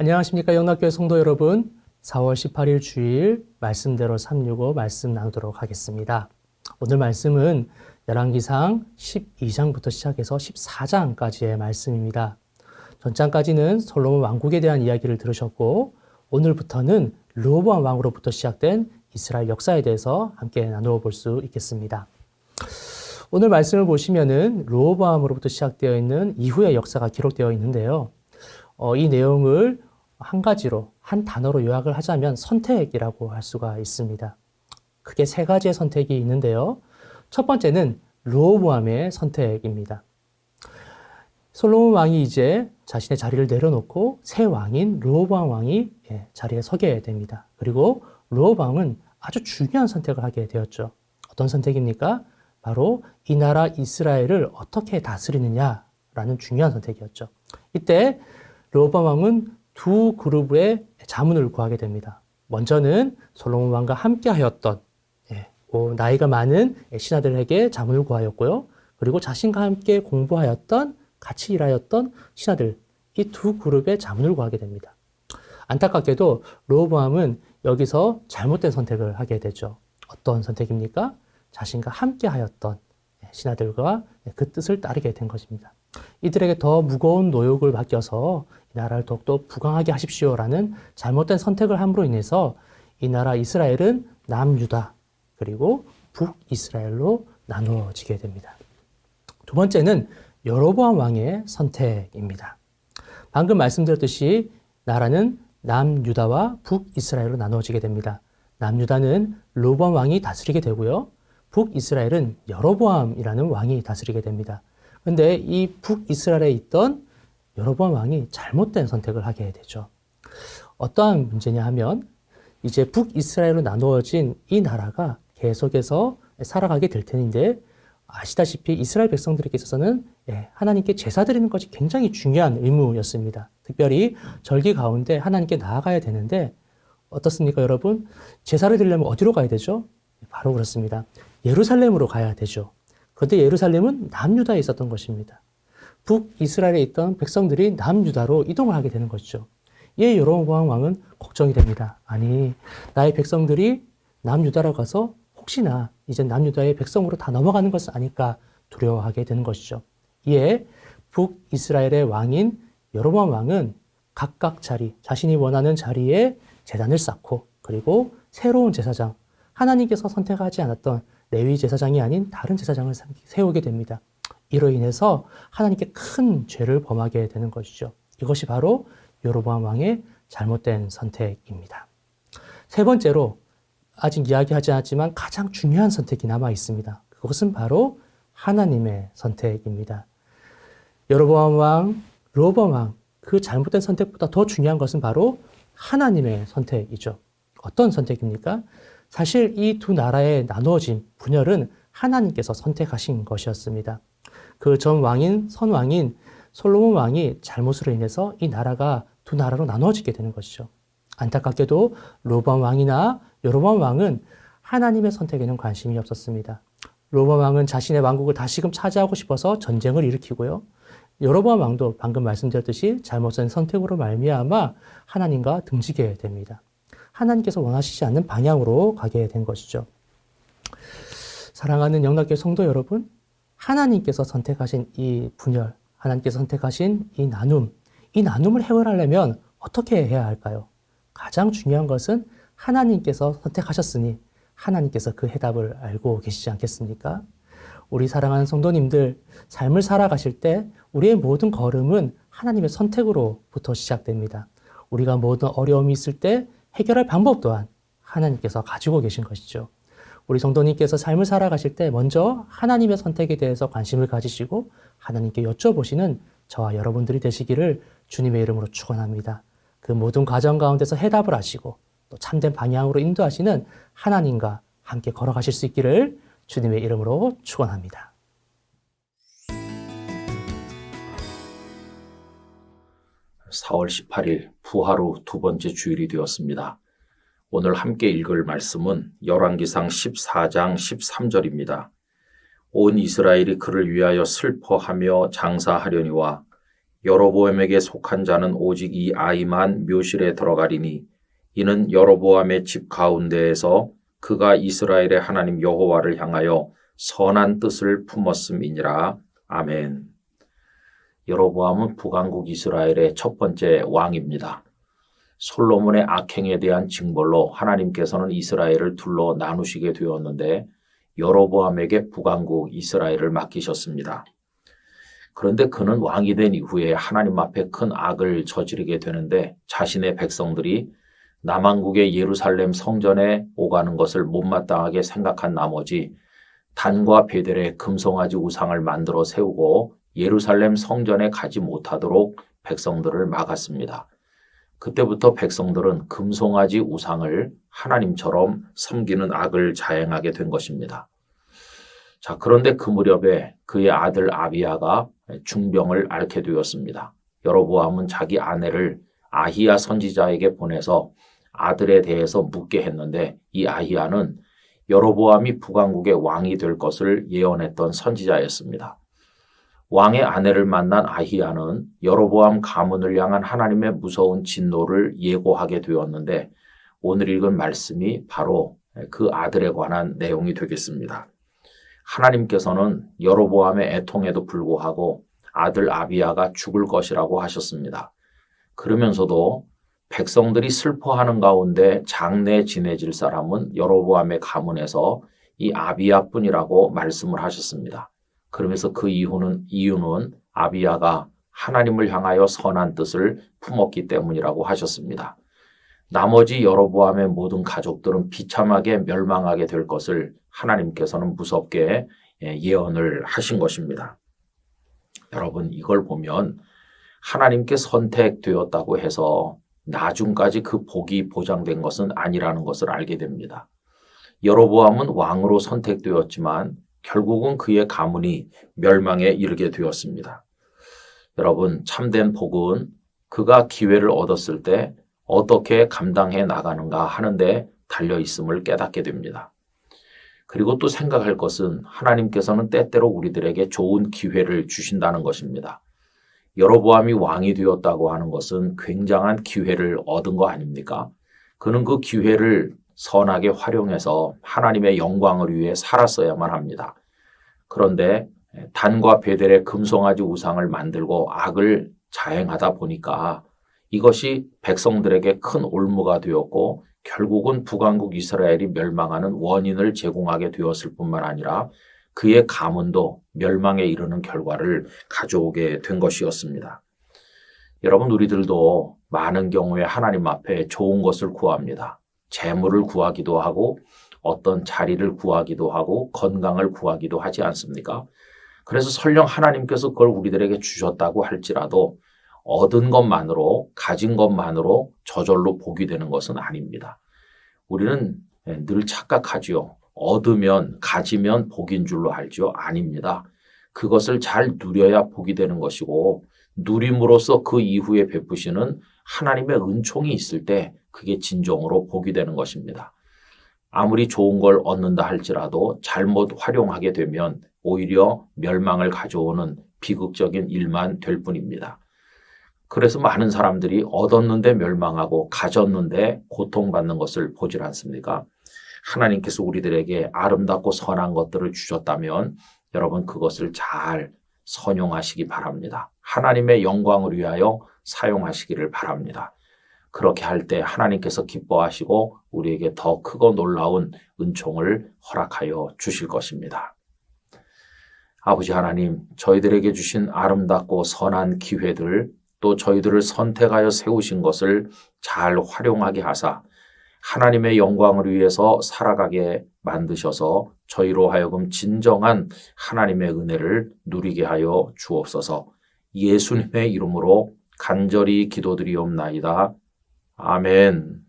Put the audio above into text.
안녕하십니까 영락교회 성도 여러분. 4월 18일 주일 말씀대로 365 말씀 나누도록 하겠습니다. 오늘 말씀은 열왕기상 12장부터 시작해서 14장까지의 말씀입니다. 전장까지는 솔로몬 왕국에 대한 이야기를 들으셨고 오늘부터는 르호보암 왕으로부터 시작된 이스라엘 역사에 대해서 함께 나누어 볼 수 있겠습니다. 오늘 말씀을 보시면은 르호보암으로부터 시작되어 있는 이후의 역사가 기록되어 있는데요. 이 내용을 한 가지로, 한 단어로 요약을 하자면 선택이라고 할 수가 있습니다. 크게 세 가지의 선택이 있는데요. 첫 번째는 르호보암의 선택입니다. 솔로몬 왕이 이제 자신의 자리를 내려놓고 새 왕인 르호보암 왕이 자리에 서게 됩니다. 그리고 르호보암은 아주 중요한 선택을 하게 되었죠. 어떤 선택입니까? 바로 이 나라 이스라엘을 어떻게 다스리느냐라는 중요한 선택이었죠. 이때 르호보암 왕은 두 그룹의 자문을 구하게 됩니다. 먼저는 솔로몬 왕과 함께 하였던 나이가 많은 신하들에게 자문을 구하였고요. 그리고 자신과 함께 공부하였던, 같이 일하였던 신하들, 이 두 그룹의 자문을 구하게 됩니다. 안타깝게도 르호보암은 여기서 잘못된 선택을 하게 되죠. 어떤 선택입니까? 자신과 함께 하였던 신하들과 그 뜻을 따르게 된 것입니다. 이들에게 더 무거운 노역을 맡겨서 이 나라를 더욱더 부강하게 하십시오라는 잘못된 선택을 함으로 인해서 이 나라 이스라엘은 남유다 그리고 북이스라엘로 나누어지게 됩니다. 두 번째는 여로보암 왕의 선택입니다. 방금 말씀드렸듯이 나라는 남유다와 북이스라엘로 나누어지게 됩니다. 남유다는 르호보암 왕이 다스리게 되고요. 북이스라엘은 여로보암이라는 왕이 다스리게 됩니다. 그런데 이 북이스라엘에 있던 여로보암 왕이 잘못된 선택을 하게 되죠. 어떠한 문제냐 하면 이제 북이스라엘로 나누어진 이 나라가 계속해서 살아가게 될 텐데 아시다시피 이스라엘 백성들에게 있어서는 하나님께 제사 드리는 것이 굉장히 중요한 의무였습니다. 특별히 절기 가운데 하나님께 나아가야 되는데 어떻습니까 여러분? 제사를 드리려면 어디로 가야 되죠? 바로 그렇습니다. 예루살렘으로 가야 되죠. 그런데 예루살렘은 남유다에 있었던 것입니다. 북이스라엘에 있던 백성들이 남유다로 이동을 하게 되는 것이죠. 이에 여로보암 왕은 걱정이 됩니다. 아니, 나의 백성들이 남유다로 가서 혹시나 이제 남유다의 백성으로 다 넘어가는 것을 아니까 두려워하게 되는 것이죠. 이에 북이스라엘의 왕인 여로보암 왕은 각각 자신이 원하는 자리에 제단을 쌓고 그리고 새로운 제사장, 하나님께서 선택하지 않았던 레위 제사장이 아닌 다른 제사장을 세우게 됩니다. 이로 인해서 하나님께 큰 죄를 범하게 되는 것이죠. 이것이 바로 여로보암 왕의 잘못된 선택입니다. 세 번째로 아직 이야기하지 않았지만 가장 중요한 선택이 남아 있습니다. 그것은 바로 하나님의 선택입니다. 여로보암 왕, 르호보암 왕, 그 잘못된 선택보다 더 중요한 것은 바로 하나님의 선택이죠. 어떤 선택입니까? 사실 이 두 나라의 나누어진 분열은 하나님께서 선택하신 것이었습니다. 그 전 왕인, 선왕인 솔로몬 왕이 잘못으로 인해서 이 나라가 두 나라로 나누어지게 되는 것이죠. 안타깝게도 르호보암 왕이나 여로보암 왕은 하나님의 선택에는 관심이 없었습니다. 르호보암 왕은 자신의 왕국을 다시금 차지하고 싶어서 전쟁을 일으키고요. 여로보암 왕도 방금 말씀드렸듯이 잘못된 선택으로 말미암아 하나님과 등지게 됩니다. 하나님께서 원하시지 않는 방향으로 가게 된 것이죠. 사랑하는 영락교회 성도 여러분, 하나님께서 선택하신 이 분열, 하나님께서 선택하신 이 나눔을 해결하려면 어떻게 해야 할까요? 가장 중요한 것은 하나님께서 선택하셨으니 하나님께서 그 해답을 알고 계시지 않겠습니까? 우리 사랑하는 성도님들, 삶을 살아가실 때 우리의 모든 걸음은 하나님의 선택으로부터 시작됩니다. 우리가 모든 어려움이 있을 때 해결할 방법 또한 하나님께서 가지고 계신 것이죠. 우리 성도님께서 삶을 살아가실 때 먼저 하나님의 선택에 대해서 관심을 가지시고 하나님께 여쭤보시는 저와 여러분들이 되시기를 주님의 이름으로 축원합니다. 그 모든 과정 가운데서 해답을 하시고 또 참된 방향으로 인도하시는 하나님과 함께 걸어가실 수 있기를 주님의 이름으로 축원합니다. (4월 18일) 부하루 두 번째 주일이 되었습니다. 오늘 함께 읽을 말씀은 열왕기상 14장 13절입니다. 온 이스라엘이 그를 위하여 슬퍼하며 장사하려니와 여로보암에게 속한 자는 오직 이 아이만 묘실에 들어가리니 이는 여로보암의 집 가운데에서 그가 이스라엘의 하나님 여호와를 향하여 선한 뜻을 품었음이니라. 아멘. 여로보암은 북왕국 이스라엘의 첫 번째 왕입니다. 솔로몬의 악행에 대한 징벌로 하나님께서는 이스라엘을 둘러 나누시게 되었는데 여로보암에게 북왕국 이스라엘을 맡기셨습니다. 그런데 그는 왕이 된 이후에 하나님 앞에 큰 악을 저지르게 되는데 자신의 백성들이 남왕국의 예루살렘 성전에 오가는 것을 못마땅하게 생각한 나머지 단과 베델의 금송아지 우상을 만들어 세우고 예루살렘 성전에 가지 못하도록 백성들을 막았습니다. 그때부터 백성들은 금송아지 우상을 하나님처럼 섬기는 악을 자행하게 된 것입니다. 자, 그런데 그 무렵에 그의 아들 아비야가 중병을 앓게 되었습니다. 여로보암은 자기 아내를 아히야 선지자에게 보내서 아들에 대해서 묻게 했는데 이 아히야는 여로보암이 북왕국의 왕이 될 것을 예언했던 선지자였습니다. 왕의 아내를 만난 아히야는 여로보암 가문을 향한 하나님의 무서운 진노를 예고하게 되었는데 오늘 읽은 말씀이 바로 그 아들에 관한 내용이 되겠습니다. 하나님께서는 여로보암의 애통에도 불구하고 아들 아비야가 죽을 것이라고 하셨습니다. 그러면서도 백성들이 슬퍼하는 가운데 장래 지내질 사람은 여로보암의 가문에서 이 아비야뿐이라고 말씀을 하셨습니다. 그러면서 그 이유는 아비야가 하나님을 향하여 선한 뜻을 품었기 때문이라고 하셨습니다. 나머지 여로보암의 모든 가족들은 비참하게 멸망하게 될 것을 하나님께서는 무섭게 예언을 하신 것입니다. 여러분, 이걸 보면 하나님께 선택되었다고 해서 나중까지 그 복이 보장된 것은 아니라는 것을 알게 됩니다. 여로보암은 왕으로 선택되었지만 결국은 그의 가문이 멸망에 이르게 되었습니다. 여러분, 참된 복은 그가 기회를 얻었을 때 어떻게 감당해 나가는가 하는데 달려 있음을 깨닫게 됩니다. 그리고 또 생각할 것은 하나님께서는 때때로 우리들에게 좋은 기회를 주신다는 것입니다. 여로보암이 왕이 되었다고 하는 것은 굉장한 기회를 얻은 거 아닙니까? 그는 그 기회를 선하게 활용해서 하나님의 영광을 위해 살았어야만 합니다. 그런데 단과 베델의 금송아지 우상을 만들고 악을 자행하다 보니까 이것이 백성들에게 큰 올무가 되었고 결국은 북왕국 이스라엘이 멸망하는 원인을 제공하게 되었을 뿐만 아니라 그의 가문도 멸망에 이르는 결과를 가져오게 된 것이었습니다. 여러분, 우리들도 많은 경우에 하나님 앞에 좋은 것을 구합니다. 재물을 구하기도 하고 어떤 자리를 구하기도 하고 건강을 구하기도 하지 않습니까? 그래서 설령 하나님께서 그걸 우리들에게 주셨다고 할지라도 얻은 것만으로, 가진 것만으로 저절로 복이 되는 것은 아닙니다. 우리는 늘 착각하지요. 얻으면, 가지면 복인 줄로 알죠? 아닙니다. 그것을 잘 누려야 복이 되는 것이고 누림으로써 그 이후에 베푸시는 하나님의 은총이 있을 때 그게 진정으로 복이 되는 것입니다. 아무리 좋은 걸 얻는다 할지라도 잘못 활용하게 되면 오히려 멸망을 가져오는 비극적인 일만 될 뿐입니다. 그래서 많은 사람들이 얻었는데 멸망하고 가졌는데 고통받는 것을 보질 않습니까? 하나님께서 우리들에게 아름답고 선한 것들을 주셨다면 여러분 그것을 잘 선용하시기 바랍니다. 하나님의 영광을 위하여 사용하시기를 바랍니다. 그렇게 할 때 하나님께서 기뻐하시고 우리에게 더 크고 놀라운 은총을 허락하여 주실 것입니다. 아버지 하나님, 저희들에게 주신 아름답고 선한 기회들, 또 저희들을 선택하여 세우신 것을 잘 활용하게 하사 하나님의 영광을 위해서 살아가게 만드셔서 저희로 하여금 진정한 하나님의 은혜를 누리게 하여 주옵소서. 예수님의 이름으로 간절히 기도드리옵나이다. 아멘.